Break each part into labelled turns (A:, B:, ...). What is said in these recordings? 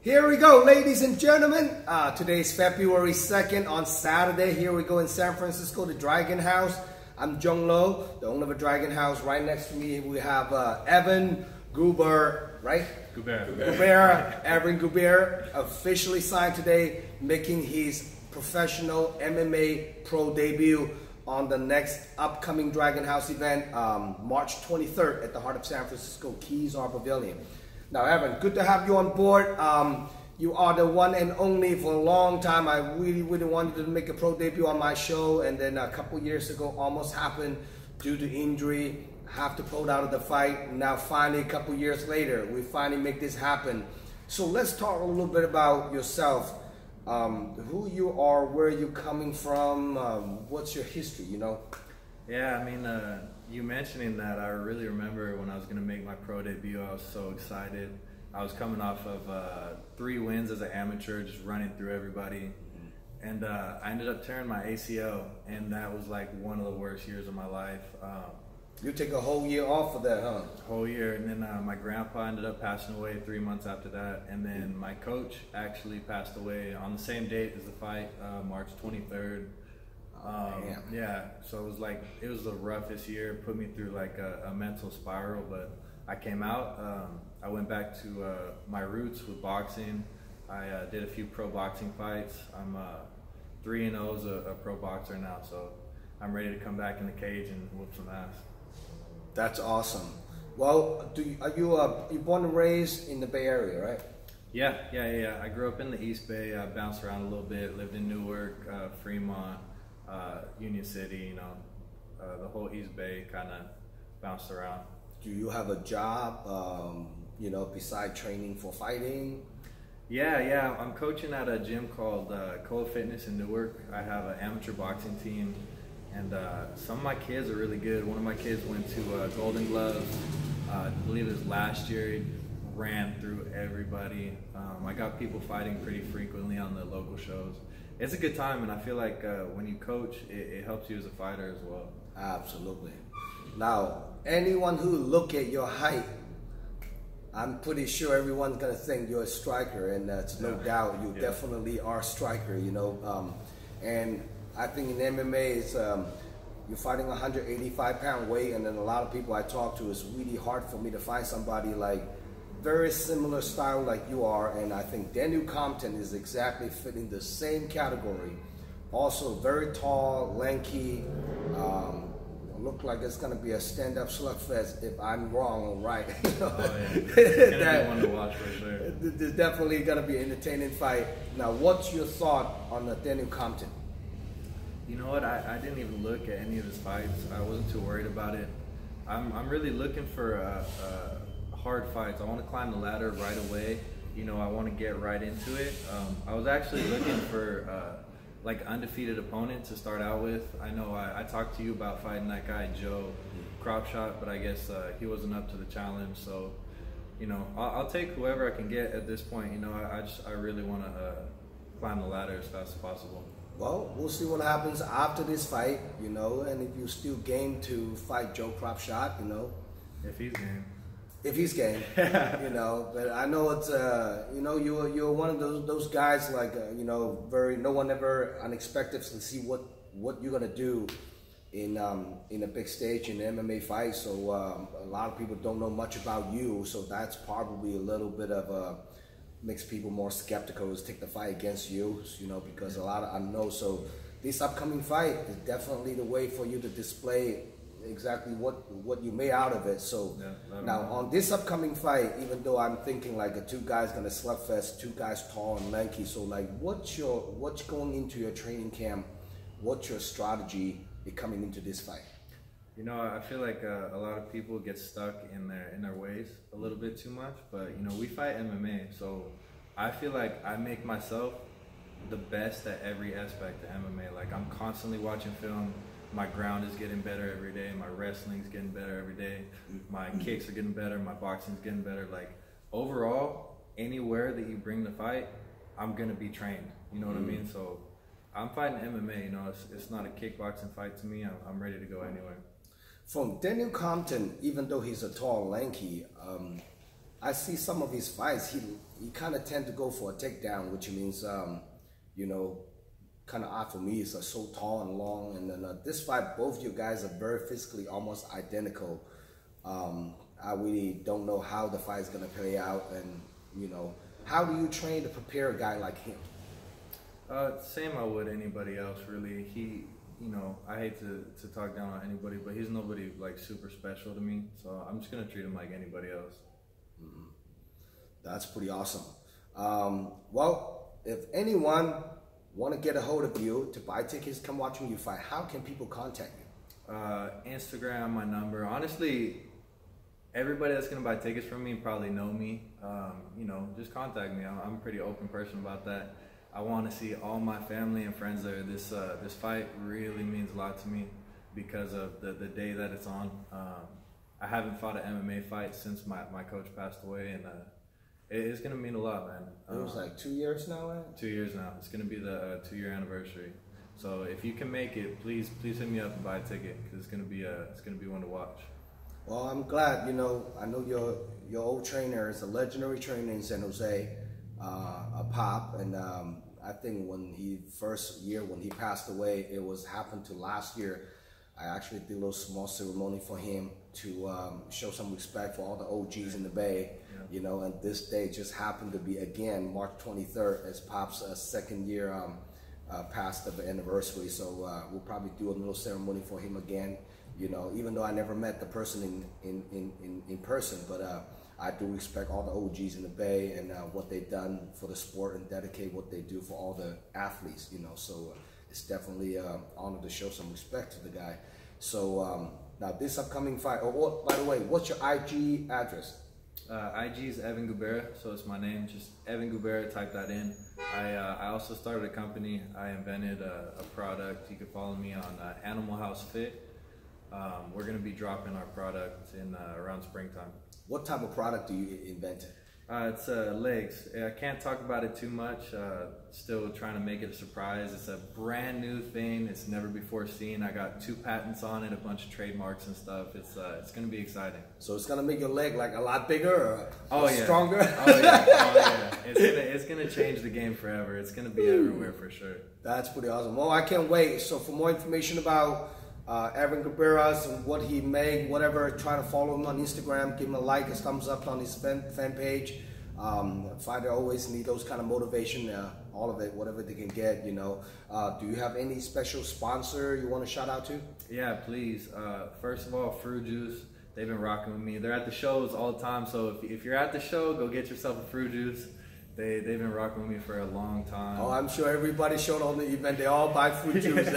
A: Here we go, ladies and gentlemen. Today's February 2nd on Saturday. Here we go in San Francisco, the Dragon House. I'm Jung Lo, the owner of the Dragon House. Right next to me, we have Evan Gubera, right? Evan Gubera, officially signed today, making his professional MMA pro debut on the next upcoming Dragon House event, March 23rd at the heart of San Francisco Kezar Pavilion. Now, Evan, good to have you on board. You are the one and only for a long time. I really wanted to make a pro debut on my show, and then a couple years ago almost happened due to injury. Have to pull out of the fight. Now finally, a couple years later, we finally make this happen. So let's talk a little bit about yourself. Who you are, where you're coming from, what's your history, you know?
B: Yeah, I mean, you mentioning that, I really remember when I was going to make my pro debut, I was so excited. I was coming off of 3 wins as an amateur, just running through everybody. And I ended up tearing my ACL, and that was like one of the worst years of my life.
A: You take a whole year off of that, huh?
B: Whole year, and then my grandpa ended up passing away 3 months after that, and then my coach actually passed away on the same date as the fight, March 23rd. Yeah, so it was the roughest year, put me through like a mental spiral, but I came out. I went back to my roots with boxing. I did a few pro boxing fights. I'm 3-0 as a pro boxer now, so I'm ready to come back in the cage and whoop some ass.
A: That's awesome. Well, are you born and raised in the Bay Area, right?
B: Yeah. I grew up in the East Bay. I bounced around a little bit. Lived in Newark, Fremont, Union City. You know, the whole East Bay. Kind of bounced around.
A: Do you have a job? You know, beside training for fighting?
B: Yeah. I'm coaching at a gym called Cola Fitness in Newark. I have an amateur boxing team. And some of my kids are really good. One of my kids went to Golden Gloves. I believe it was last year. He ran through everybody. I got people fighting pretty frequently on the local shows. It's a good time, and I feel like when you coach, it helps you as a fighter as well.
A: Absolutely. Now, anyone who look at your height, I'm pretty sure everyone's gonna think you're a striker, and that's no doubt. You definitely are a striker, you know. And I think in MMA, it's, you're fighting 185-pound weight, and then a lot of people I talk to, it's really hard for me to find somebody like very similar style like you are, and I think Daniel Compton is exactly fitting the same category. Also very tall, lanky, look like it's gonna be a stand-up slugfest if I'm wrong or right.
B: Oh yeah, it's gonna be one to watch for sure.
A: There's definitely gonna be an entertaining fight. Now, what's your thought on Daniel Compton?
B: You know what? I didn't even look at any of his fights. I wasn't too worried about it. I'm really looking for hard fights. I want to climb the ladder right away. You know, I want to get right into it. I was actually looking for like undefeated opponent to start out with. I know I talked to you about fighting that guy Joe Cropshot, but I guess he wasn't up to the challenge. So, you know, I'll take whoever I can get at this point. You know, I really want to climb the ladder as fast as possible.
A: Well, we'll see what happens after this fight, you know, and if you're still game to fight Joe Cropshot, you know.
B: If he's game.
A: If he's game, you know. But I know it's, you know, you're one of those guys like, you know, no one ever unexpected to see what you're gonna do in a big stage in an MMA fight. So a lot of people don't know much about you, so that's probably a little bit of makes people more skeptical to take the fight against you, you know, because a lot of unknowns. So this upcoming fight is definitely the way for you to display exactly what you made out of it. So now on this upcoming fight, even though I'm thinking like 2 guys gonna slugfest, 2 guys tall and lanky, so like what's going into your training camp? What's your strategy coming into this fight?
B: You know, I feel like a lot of people get stuck in their ways a little bit too much, but you know, we fight MMA, so I feel like I make myself the best at every aspect of MMA. Like, I'm constantly watching film. My ground is getting better every day. My wrestling's getting better every day. My kicks are getting better. My boxing's getting better. Like, overall, anywhere that you bring the fight, I'm gonna be trained. You know what I mean? So I'm fighting MMA. You know, it's not a kickboxing fight to me. I'm ready to go anywhere.
A: From Daniel Compton, even though he's a tall, lanky, I see some of his fights. He kind of tend to go for a takedown, which means you know, kind of odd for me. He's so tall and long, and then this fight, both you guys are very physically almost identical. I really don't know how the fight is gonna play out, and you know, how do you train to prepare a guy like him?
B: Same I would anybody else, really. You know, I hate to talk down on anybody, but he's nobody like super special to me. So I'm just gonna treat him like anybody else.
A: Mm-hmm. That's pretty awesome. Well, if anyone want to get a hold of you to buy tickets, come watching you fight, how can people contact you?
B: Instagram, my number. Honestly, everybody that's gonna buy tickets from me probably know me. You know, just contact me. I'm a pretty open person about that. I want to see all my family and friends there. This fight really means a lot to me because of the day that it's on. I haven't fought an MMA fight since my coach passed away, and it's gonna mean a lot, man.
A: It was like 2 years now, right?
B: 2 years now. It's gonna be the 2-year anniversary. So if you can make it, please hit me up and buy a ticket, because it's gonna be one to watch.
A: Well, I'm glad. You know, I know your old trainer is a legendary trainer in San Jose, a Pop, and I think when he passed away, happened to last year. I actually did a little small ceremony for him to show some respect for all the OGs in the Bay. Yeah. You know, and this day just happened to be again March 23rd as Pop's second year past of the anniversary. So we'll probably do a little ceremony for him again. You know, even though I never met the person in person, but I do respect all the OGs in the Bay and what they've done for the sport and dedicate what they do for all the athletes, you know. So it's definitely an honor to show some respect to the guy. So now this upcoming fight, by the way, what's your IG address?
B: IG is Evan Gubera, so it's my name, just Evan Gubera, type that in. I also started a company. I invented a product. You can follow me on Animal House Fit. We're going to be dropping our product in around springtime. What
A: type of product do you invent?
B: It's legs. I can't talk about it too much. Still trying to make it a surprise. It's a brand new thing. It's never before seen. I got 2 patents on it, a bunch of trademarks and stuff. It's going to be exciting.
A: So it's going to make your leg like a lot bigger or stronger?
B: Oh yeah. It's going to change the game forever. It's going to be everywhere for sure.
A: That's pretty awesome. Well, I can't wait. So for more information about Evan Gubera and what he made, whatever, try to follow him on Instagram, give him a like, a thumbs up on his fan page. Fighter always need those kind of motivation, all of it, whatever they can get, you know. Do you have any special sponsor you want to shout out to?
B: Yeah, please. First of all, Fruit Juice. They've been rocking with me. They're at the shows all the time, so if you're at the show, go get yourself a Fruit Juice. They've been rocking with me for a long time.
A: Oh, I'm sure everybody showed on the event. They all buy fruit juice.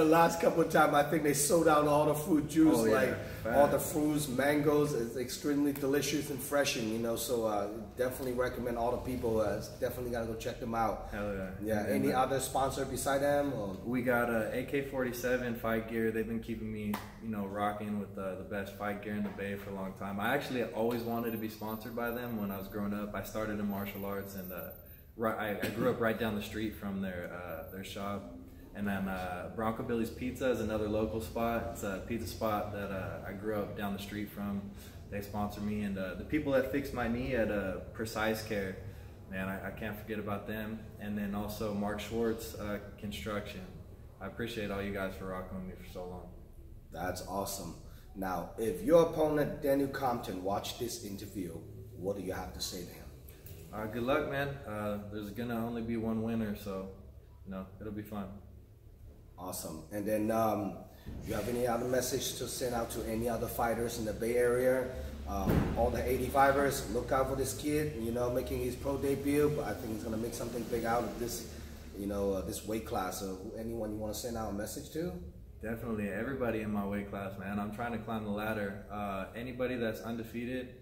A: Last couple of times, I think they sold out all the fruit juice. Oh, yeah. All the fruits, mangoes. It's extremely delicious and refreshing, you know. So definitely recommend all the people. Definitely gotta go check them out.
B: Hell yeah.
A: Yeah. Any other sponsor beside them? Or?
B: We got AK-47 fight gear. They've been keeping me, you know, rocking with the best fight gear in the Bay for a long time. I actually always wanted to be sponsored by them when I was growing up. I started in martial arts, and I grew up right down the street from their shop. And then Bronco Billy's Pizza is another local spot. It's a pizza spot that I grew up down the street from. They sponsor me, and the people that fixed my knee at Precise Care, man, I can't forget about them. And then also Mark Schwartz Construction. I appreciate all you guys for rocking with me for so long.
A: That's awesome. Now, if your opponent Daniel Compton watched this interview, what do you have to say to him?
B: Good luck, man. There's gonna only be one winner, so you know, it'll be fun.
A: Awesome. And then, you have any other message to send out to any other fighters in the Bay Area? All the 85ers, look out for this kid, you know, making his pro debut, but I think he's gonna make something big out of this, you know, this weight class. So anyone you want to send out a message to?
B: Definitely, everybody in my weight class, man. I'm trying to climb the ladder. Anybody that's undefeated,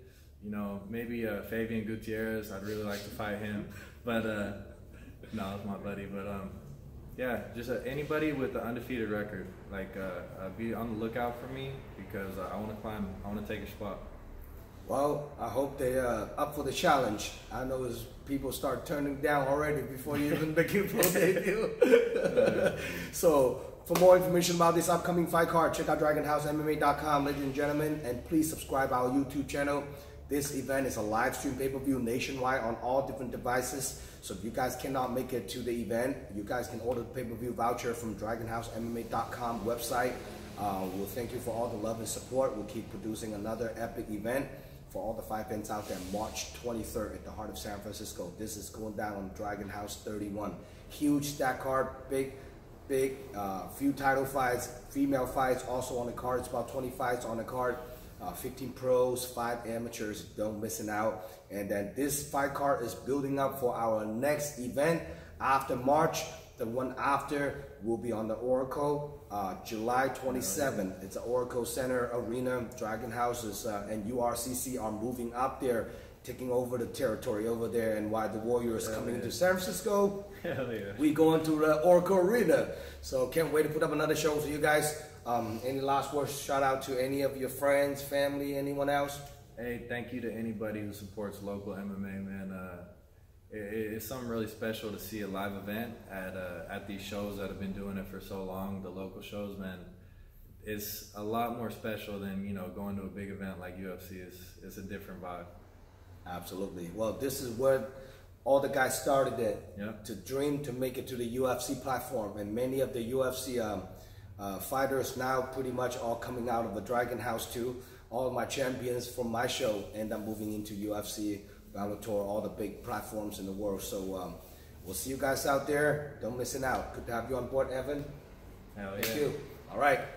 B: you know, maybe Fabian Gutierrez, I'd really like to fight him. But, no, it's my buddy. But, yeah, just anybody with an undefeated record, like, be on the lookout for me, because I want to climb, I want to take a spot.
A: Well, I hope they're up for the challenge. I know as people start turning down already before you even make your pro debut. So, For more information about this upcoming fight card, check out DragonHouseMMA.com, ladies and gentlemen, and please subscribe our YouTube channel. This event is a live stream pay-per-view nationwide on all different devices. So if you guys cannot make it to the event, you guys can order the pay-per-view voucher from DragonHouseMMA.com website. We'll thank you for all the love and support. We'll keep producing another epic event for all the fight fans out there. March 23rd at the heart of San Francisco. This is going down on Dragon House 31. Huge stack card, big, few title fights, female fights also on the card. It's about 20 fights on the card. 15 pros, 5 amateurs, don't missing out. And then this fight card is building up for our next event after March. The one after will be on the Oracle, July 27th. It's an Oracle Center Arena. Dragon Houses and URCC are moving up there, taking over the territory over there. And while the Warriors coming into San Francisco, we going to the Oracle Arena. So can't wait to put up another show for you guys. Any last words? Shout out to any of your friends, family, anyone else?
B: Hey, thank you to anybody who supports local MMA, man. It's something really special to see a live event at these shows that have been doing it for so long. The local shows, man, it's a lot more special than, you know, going to a big event like UFC. It's a different vibe. Absolutely.
A: Well, this is where all the guys started it, to dream to make it to the UFC platform, and many of the UFC fighters now pretty much all coming out of the Dragon House too. All of my champions from my show end up moving into UFC, Bellator, all the big platforms in the world. So we'll see you guys out there. Don't miss it out. Good to have you on board, Evan.
B: Hell yeah.
A: Thank you. All right.